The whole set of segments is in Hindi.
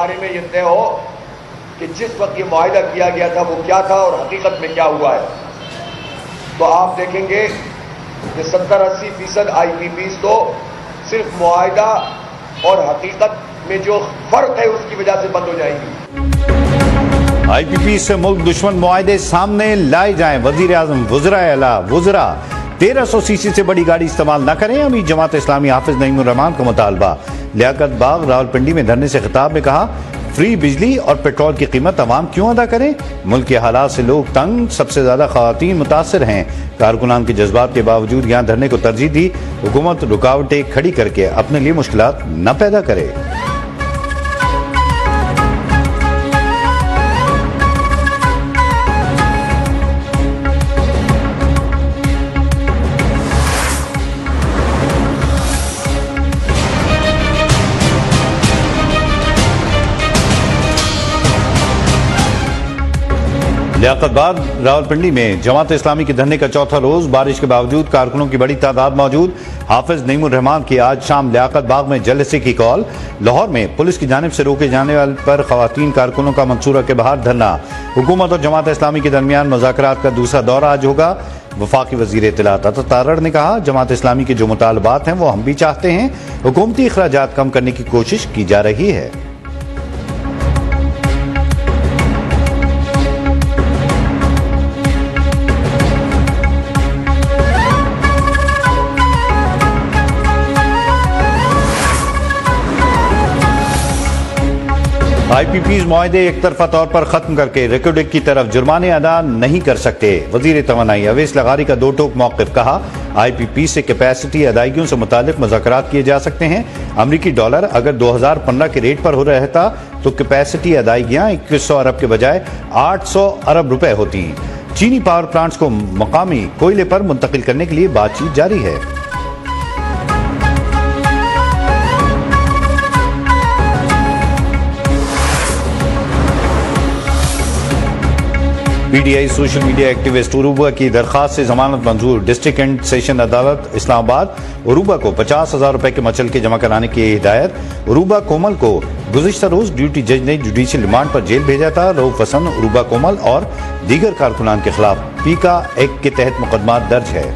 बारे में यह तय हो कि जिस वक्त ये मुआहिदा किया गया था वो क्या था और हकीकत में क्या हुआ है, तो आप देखेंगे कि 70-80% IPPs तो सिर्फ मुआहिदा और हकीकत में जो फर्क है उसकी वजह से बंद हो जाएंगी। IPP से मुल्क दुश्मन मुआहिदे सामने लाए जाएं। वजीर आजम वुज़रा 1300 सीसी से बड़ी गाड़ी इस्तेमाल न करें। अमीर जमात इस्लामी हाफिज नईमुर रहमान का मुतालबा। लियाकत बाग रावलपिंडी में धरने से खिताब में कहा, फ्री बिजली और पेट्रोल की कीमत अवाम क्यों अदा करें? मुल्क के हालात से लोग तंग, सबसे ज्यादा खवातीन मुतासिर हैं। कारकुनान के जज्बात के बावजूद यहाँ धरने को तरजीह दी। हुकूमत रुकावटें खड़ी करके अपने लिए मुश्किलात न पैदा करे। लियाकत बाग रावलपिंडी में जमात इस्लामी के धरने का चौथा रोज। बारिश के बावजूद कारकुनों की बड़ी तादाद मौजूद। हाफिज नईमुर रहमान की आज शाम लियाकत बाग में जलसे की कॉल। लाहौर में पुलिस की जानिब से रोके जाने वाले पर खवातीन कारकुनों का मंसूरा के बाहर धरना। हुकूमत और जमात इस्लामी के दरमियान मुज़ाकरात का दूसरा दौर आज होगा। वफाकी वज़ीर इत्तलात अता तारड़ ने कहा, जमात इस्लामी के जो मुतालबात हैं वो हम भी चाहते हैं। हुकूमती अखराजात कम करने की कोशिश की जा रही है। IPPs मुआहिदे एक तरफा तौर पर खत्म करके रिकॉर्डिंग की तरफ जुर्माने अदा नहीं कर सकते। वजीर तवानाई अवैस लगारी का दो टोक मौक़िफ़। कहा, IPP से कैपेसिटी अदायगियों से मुतालिक मुज़ाकरात किए जा सकते हैं। अमरीकी डॉलर अगर 2015 के रेट पर हो रहता तो कैपेसिटी अदायगियाँ 2100 अरब के बजाय 800 अरब रुपए होती। चीनी पावर प्लांट्स को मकामी कोयले पर मुंतकिल करने के लिए बातचीत जारी है। PTI सोशल मीडिया एक्टिविस्ट उरूबा की दरखास्त से जमानत मंजूर। डिस्ट्रिक्ट एंड सेशन अदालत इस्लामाबाद उरूबा को 50,000 रुपए के मचल के जमा कराने की हिदायत। उरूबा कोमल को गुज़िश्ता रोज ड्यूटी जज ने जुडिशियल रिमांड पर जेल भेजा था। रऊफ हसन, उरूबा कोमल और दीगर कारकुनान के खिलाफ पीका एक्ट के तहत मुकदमा दर्ज है।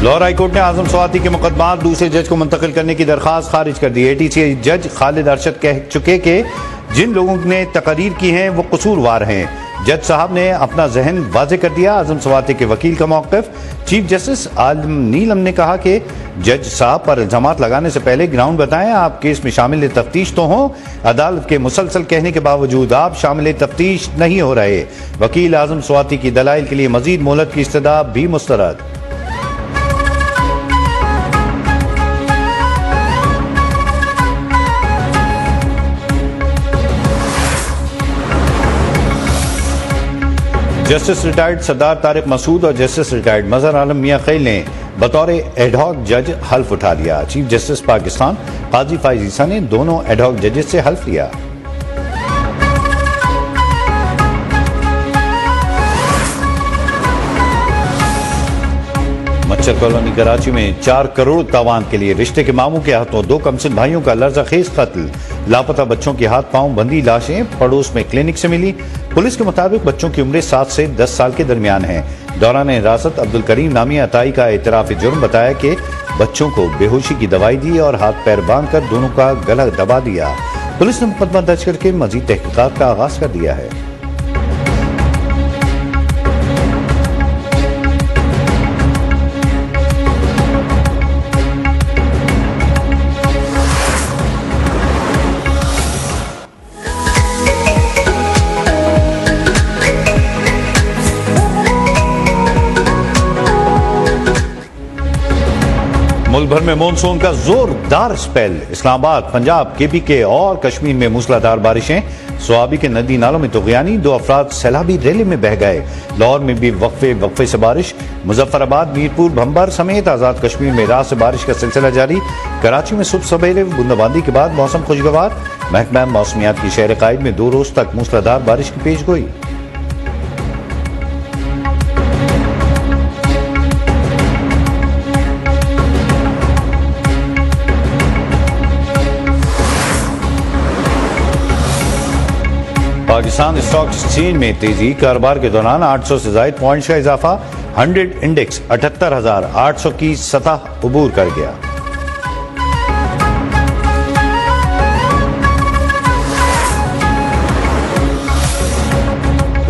लाहौर हाईकोर्ट ने आजम स्वाति के मुकदमा दूसरे जज को मुंतकिल करने की दरखास्त खारिज कर दी। ATC जज खालिद अरशद कह चुके कि जिन लोगों ने तकरीर की हैं वो कसूरवार हैं। जज साहब ने अपना जहन वाजे कर दिया। आजम स्वाति के वकील का मौक़िफ़। चीफ जस्टिस आलम नीलम ने कहा कि जज साहब पर इल्जामात लगाने से पहले ग्राउंड बताएं। आप केस में शामिल तफ्तीश तो हों। अदालत के मुसलसल कहने के बावजूद आप शामिल तफ्तीश नहीं हो रहे। वकील आजम स्वाति की दलाइल के लिए मजीद मोहलत की इस्तदा भी मुस्तरद। जस्टिस रिटायर्ड सरदार तारिक मसूद और जस्टिस रिटायर्ड मजहर आलम मियां खैल ने बतौर एडहॉक जज हल्फ उठा लिया। चीफ जस्टिस पाकिस्तान काजी फाइज ईसा ने दोनों एडहॉक जजेस से हल्फ लिया। मच्छर कॉलोनी कराची में 4 करोड़ तावान के लिए रिश्ते के मामू के हाथों 2 कमसिन भाइयों का लर्ज़खेज़ कत्ल। लापता बच्चों की हाथ पांव बंधी लाशें पड़ोस में क्लिनिक से मिली। पुलिस के मुताबिक बच्चों की उम्र 7 से 10 साल के दरमियान है। दौरान हिरासत अब्दुल करीम नामी अताई का एतराफ़ जुर्म बताया कि बच्चों को बेहोशी की दवाई दी और हाथ पैर बांधकर दोनों का गला दबा दिया। पुलिस ने मुकदमा दर्ज करके मजीद तहकीकात का आगाज कर दिया है। मुल्क भर में मानसून का जोरदार स्पेल। इस्लामाबाद, पंजाब, KPK और कश्मीर में मूसलाधार बारिशें। स्वाबी के नदी नालों में तुग़यानी, 2 अफराद सैलाबी रैली में बह गए। लाहौर में भी वक्फे से बारिश। मुजफ्फराबाद, मीरपुर, भंबर समेत आज़ाद कश्मीर में रात से बारिश का सिलसिला जारी। कराची में सुबह सवेरे बूंदाबांदी के बाद मौसम खुशगवार। महकमा मौसमियात की शहर कायद में 2 रोज तक मूसलाधार बारिश की पेशगोई। पाकिस्तान स्टॉक एक्सचेंज में तेजी, कारोबार के दौरान 800 से ज्यादा पॉइंट्स का इजाफा, 100 इंडेक्स 78,800 की सतह उबूर कर गया।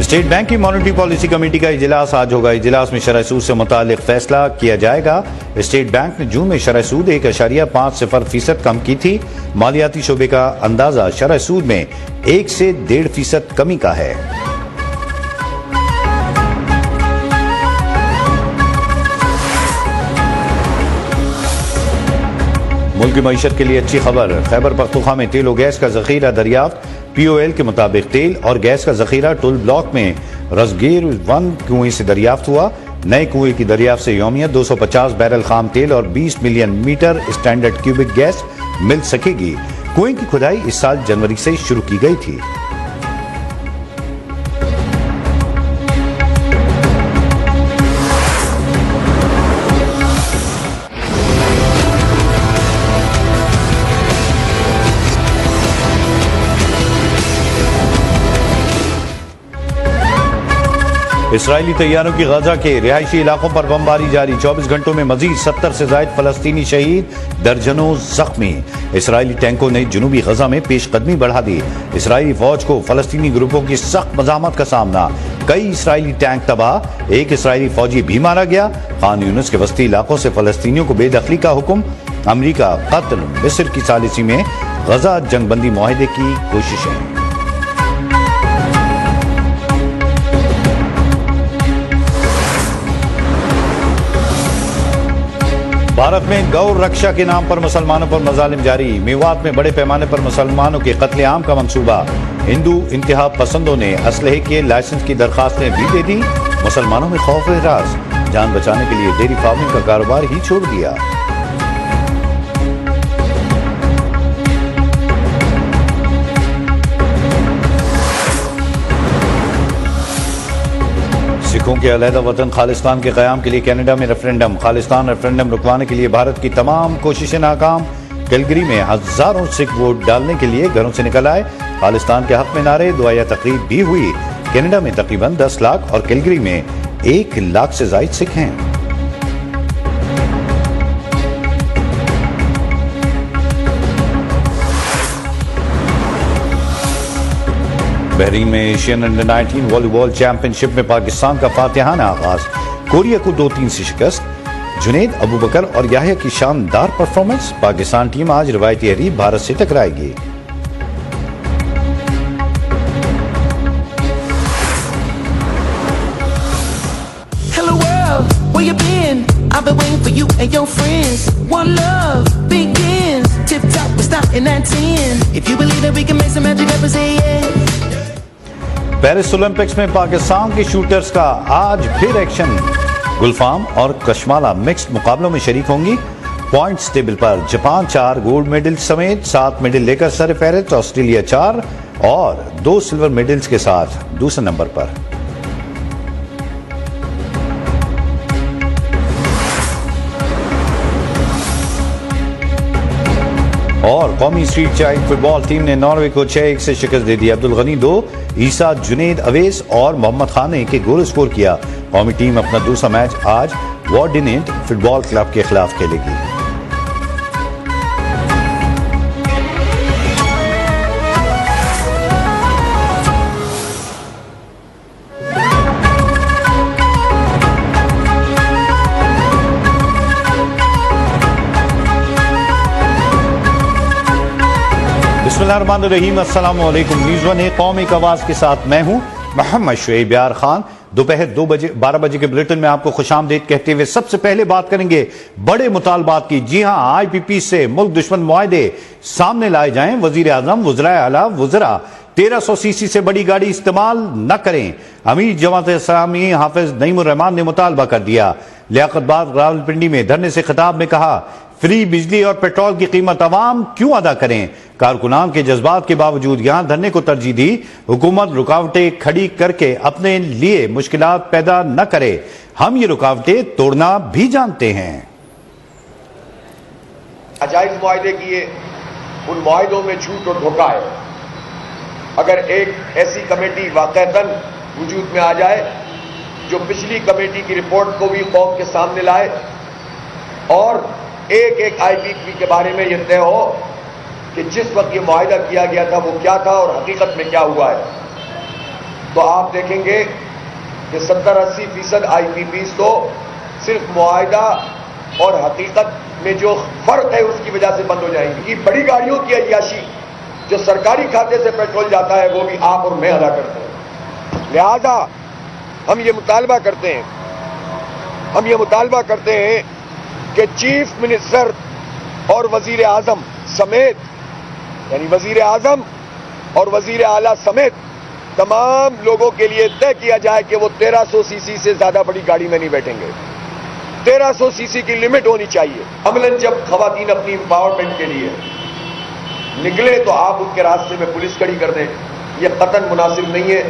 स्टेट बैंक की मॉनेटरी पॉलिसी कमेटी का इजलास आज होगा। इजलास में शरह सूद से मुतालिक फैसला किया जाएगा। स्टेट बैंक ने जून में शरह सूद 1.50% कम की थी। मालियाती शोबे का अंदाजा शरह सूद में 1 से 1.5% कमी का है। मुल्क की मईशत के लिए अच्छी खबर, खैबर पख्तूनख्वा में तेल और गैस का जखीरा दरियाफ्त। POL के मुताबिक तेल और गैस का जखीरा टुल ब्लॉक में रसगीर 1 कुएं से दरियाफ्त हुआ। नए कुएं की दरियाफ्त से यौमिया 250 बैरल खाम तेल और 20 million metre standard cubic gas मिल सकेगी। कुएं की खुदाई इस साल जनवरी से शुरू की गई थी। इसराइली तैयारों की गजा के रिहायशी इलाकों पर बमबारी जारी। 24 घंटों में मजीद 70 से ज्यादा फलस्तीनी शहीद, दर्जनों जख्मी। इसराइली टैंकों ने जुनूबी गजा में पेशकदमी बढ़ा दी। इसराइली फौज को फलस्तीनी ग्रुपों की सख्त मज़ामत का सामना। कई इसराइली टैंक तबाह, एक इसराइली फौजी भी मारा गया। खान यूनिस के वस्ती इलाकों से फलस्तीनियों को बेदखली का हुक्म। अमरीका कत्ल, मिस्र की सालिसी में गजा जंगबंदी मुआहदे की कोशिशें। भारत में गौ रक्षा के नाम पर मुसलमानों पर मजालिम जारी। मेवात में बड़े पैमाने पर मुसलमानों के कत्लेआम का मंसूबा। हिंदू इंतहा पसंदों ने असलहे के लाइसेंस की दरखास्तें भी दे दी। मुसलमानों में खौफ एहसास, जान बचाने के लिए डेयरी फार्मिंग का कारोबार ही छोड़ दिया। सिखों के अलहदा वतन खालिस्तान के क़याम के लिए कनाडा में रेफरेंडम। खालिस्तान रेफरेंडम रुकवाने के लिए भारत की तमाम कोशिशें नाकाम। कैलगरी में हजारों सिख वोट डालने के लिए घरों से निकल आए। खालिस्तान के हक में नारे, दुआया तकरीब भी हुई। कनाडा में तकरीबन 10 लाख और कैलगरी में 1 लाख से ज्यादा सिख हैं। बहरीन में एशियन अंडर 19 वॉलीबॉल चैंपियनशिप में पाकिस्तान का फातिहाना आगाज। कोरिया को 2-3 से शिकस्त। जुनैद, अबूबकर और याहिया की शानदार परफॉर्मेंस। पाकिस्तान टीम आज रिवायती हरीफ भारत से टकराएगी। Hello world, where you been? I've been waiting for you and your friends. One love begins. Tip top, we're starting at 10. If you believe that we can make some magic happen, say yeah. Paris Olympics में पाकिस्तान के शूटर्स का आज फिर एक्शन। गुलफाम और कशमाला मिक्स्ड मुकाबलों में शरीक होंगी। पॉइंट्स टेबल पर जापान 4 गोल्ड मेडल समेत 7 मेडल लेकर सरफहरिस्त। ऑस्ट्रेलिया 4 और 2 सिल्वर मेडल्स के साथ दूसरे नंबर पर। और कौमी स्ट्रीट चाइल्ड फुटबॉल टीम ने नॉर्वे को 6-1 से शिकस्त दे दी। अब्दुल गनी 2, ईसा, जुनैद, अवेस और मोहम्मद खान ने 1 गोल स्कोर किया। कौमी टीम अपना दूसरा मैच आज वॉर्डिनेट फुटबॉल क्लब के खिलाफ खेलेगी। बिस्मिल्लाहिर्रहमानिर्रहीम, अस्सलाम वालेकुम। न्यूज़ वन कौमी आवाज़ के साथ मैं हूं मोहम्मद शुएब यार खान। दोपहर 12 बजे के बुलेटिन में आपको खुशामदीद कहते हुए सबसे पहले बात करेंगे बड़े मुतालबात की। जी हां, IPP से मुल्क दुश्मन मुआहदे सामने लाए जाएं। वजीर आजम, वज़राए आला, वज़रा 1300 सीसी से बड़ी गाड़ी इस्तेमाल न करें। अमीर जमात इस्लामी हाफिज नईमुर रहमान ने मुतालबा कर दिया। लियाकतबाग रावलपिंडी में धरने से खिताब में कहा, फ्री बिजली और पेट्रोल की कीमत अवाम क्यों अदा करें। कारकुनान के जज्बात के बावजूद यहां धरने को तरजीह दी। हुकूमत रुकावटें खड़ी करके अपने लिए मुश्किलात पैदा न करे। हम ये रुकावटें तोड़ना भी जानते हैं। नाजायज मुआहदे किए, उन मुआहदों में झूठ और धोखा है। अगर एक ऐसी कमेटी वाकईतन वजूद में आ जाए जो पिछली कमेटी की रिपोर्ट को भी कौम के सामने लाए और एक एक आईपीपी के बारे में यह तय हो कि जिस वक्त ये मुआहिदा किया गया था वो क्या था और हकीकत में क्या हुआ है, तो आप देखेंगे कि 70-80% आईपीपीज तो सिर्फ मुआहिदा और हकीकत में जो फर्क है उसकी वजह से बंद हो जाएंगी। कि बड़ी गाड़ियों की अय्याशी जो सरकारी खाते से पेट्रोल जाता है वो भी आप और मैं अदा करते हैं। लिहाजा हम ये मुतालबा करते हैं कि चीफ मिनिस्टर और वजीर आजम समेत, यानी वजीर आजम और वजीर आला समेत तमाम लोगों के लिए तय किया जाए कि वो 1300 सीसी से ज्यादा बड़ी गाड़ी में नहीं बैठेंगे। 1300 सीसी की लिमिट होनी चाहिए। अमलन जब खवातीन अपनी एम्पावरमेंट के लिए निकले तो आप उनके रास्ते में पुलिस खड़ी कर दें, यह कतन मुनासिब नहीं है।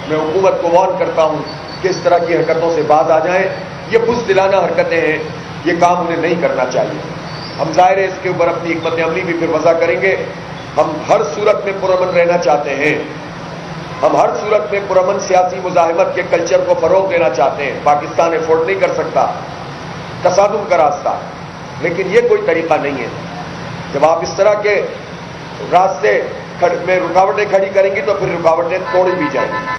मैं हुकूमत को वार्न करता हूं कि इस तरह की हरकतों से बाज आ जाएं। ये बुज़दिलाना हरकतें हैं, ये काम उन्हें नहीं करना चाहिए। हम जाहिर है इसके ऊपर अपनी हिकमत अमली भी फिर वज़ा करेंगे। हम हर सूरत में पुरअमन रहना चाहते हैं, हम हर सूरत में पुरअमन सियासी मुजाहिमत के कल्चर को फरोग देना चाहते हैं। पाकिस्तान एफोर्ड नहीं कर सकता तसादुम का रास्ता, लेकिन यह कोई तरीका नहीं है। जब आप इस तरह के रास्ते में रुकावटें खड़ी करेंगी तो फिर रुकावटें तोड़ी भी जाएंगी।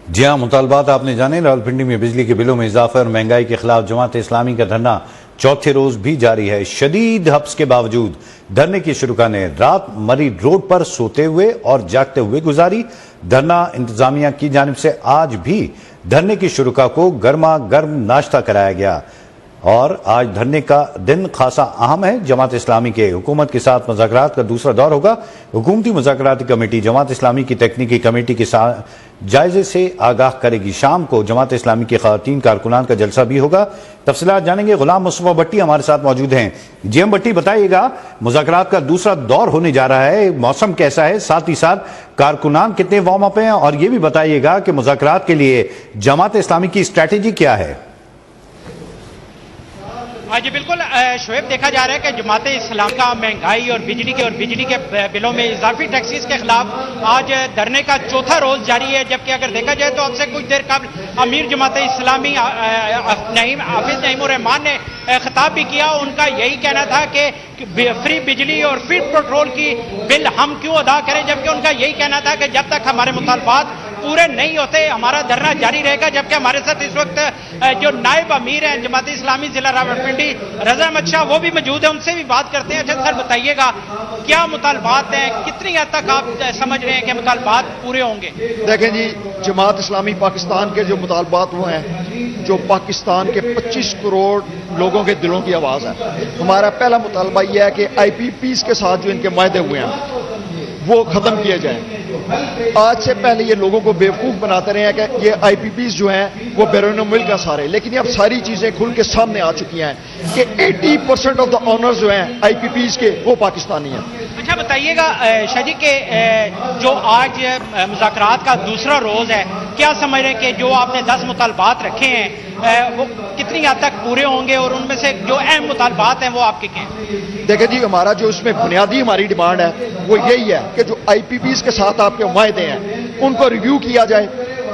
जी हाँ, मुतालबात आपने जाने। रावलपिंडी में बिजली के बिलों में इजाफे और महंगाई के खिलाफ जमात इस्लामी का धरना चौथे रोज भी जारी है। शदीद हब्स के बावजूद धरने की शुरुका ने रात मरी रोड पर सोते हुए और जागते हुए गुजारी। धरना इंतजामिया की जानिब से आज भी धरने की शुरुका को गर्मा गर्म नाश्ता कराया गया और आज धरने का दिन खासा अहम है। जमात इस्लामी के हुकूमत के साथ मुज़ाकरात का दूसरा दौर होगा। हुकूमती मुज़ाकराती कमेटी जमात इस्लामी की तकनीकी कमेटी के साथ जायजे से आगाह करेगी। शाम को जमात इस्लामी के ख़वातीन कारकुनान का जलसा भी होगा। तफसीलात जानेंगे। गुलाम मुस्तफ़ा भट्टी हमारे साथ मौजूद हैं। जीएम भट्टी, बताइएगा, मुज़ाकरात का दूसरा दौर होने जा रहा है, मौसम कैसा है, साथ ही साथ कारकुनान कितने वार्म अप हैं, और ये भी बताइएगा कि मुज़ाकरात के लिए जमात इस्लामी की स्ट्रैटेजी क्या है? हाँ जी बिल्कुल शोएब, देखा जा रहा है कि जमात इस्लाम का महंगाई और बिजली के बिलों में इजाफी टैक्सेस के खिलाफ आज धरने का चौथा रोज जारी है। जबकि अगर देखा जाए तो अब से कुछ देर कबल अमीर जमात इस्लामी हाफिज नईमुर रहमान ने खिताब भी किया। उनका यही कहना था कि फ्री बिजली और फ्री पेट्रोल की बिल हम क्यों अदा करें, जबकि उनका यही कहना था कि जब तक हमारे मुतालबात पूरे नहीं होते हमारा धरना जारी रहेगा। जबकि हमारे साथ इस वक्त जो नायब अमीर हैं जमात इस्लामी जिला रावलपिंडी, रजा अहमद शाह, वो भी मौजूद है, उनसे भी बात करते हैं। अच्छा सर, बताइएगा क्या मुतालबात हैं, कितनी हद तक आप समझ रहे हैं कि मुतालबात पूरे होंगे? देखें जी, जमात इस्लामी पाकिस्तान के जो मुतालबात हुए हैं, जो पाकिस्तान के 25 करोड़ लोगों के दिलों की आवाज है। हमारा पहला मुतालबा यह है कि आईपीपीज के साथ जो इनके मायदे हुए हैं वो खत्म किए जाएं। आज से पहले ये लोगों को बेवकूफ बनाते रहे हैं कि ये आईपीपीज जो हैं वो बैरून मुल्क का सारे, लेकिन अब सारी चीजें खुल के सामने आ चुकी हैं कि 80% ऑफ द ऑनर्स जो हैं आईपीपीज के वो पाकिस्तानी हैं। अच्छा बताइएगा शाह जी के जो आज मुज़ाकरात का दूसरा रोज है, क्या समझ रहे हैं कि जो आपने 10 मुतालबात रखे हैं वो कितनी हद तक पूरे होंगे, और उनमें से जो अहम मुतालबात हैं वो आपके क्या हैं? देखिए जी, हमारा जो इसमें बुनियादी हमारी डिमांड है वो यही है कि जो आईपीपीज के साथ आपके मायदे हैं उनको रिव्यू किया जाए,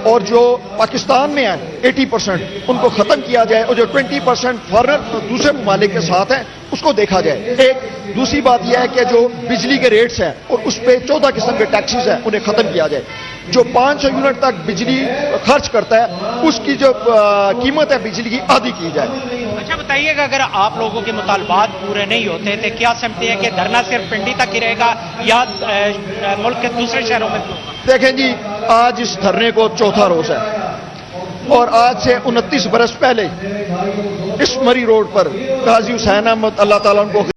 और जो पाकिस्तान में है 80% उनको खत्म किया जाए, और जो 20% फॉरेन दूसरे ममालिक के साथ हैं उसको देखा जाए। एक दूसरी बात यह है कि जो बिजली के रेट्स हैं और उस पर 14 किस्म के टैक्सेस हैं उन्हें खत्म किया जाए। जो 500 यूनिट तक बिजली खर्च करता है उसकी जो कीमत है बिजली की आधी की जाए। अच्छा बताइएगा, अगर आप लोगों के मुतालबात पूरे नहीं होते तो क्या समझते हैं कि धरना सिर्फ पिंडी तक ही रहेगा या मुल्क के दूसरे शहरों में भी होगा? देखें जी, आज इस धरने को चौथा रोज है और आज से 29 बरस पहले इस मरी रोड पर गाजी हुसैन अहमद, अल्लाह ताला उनको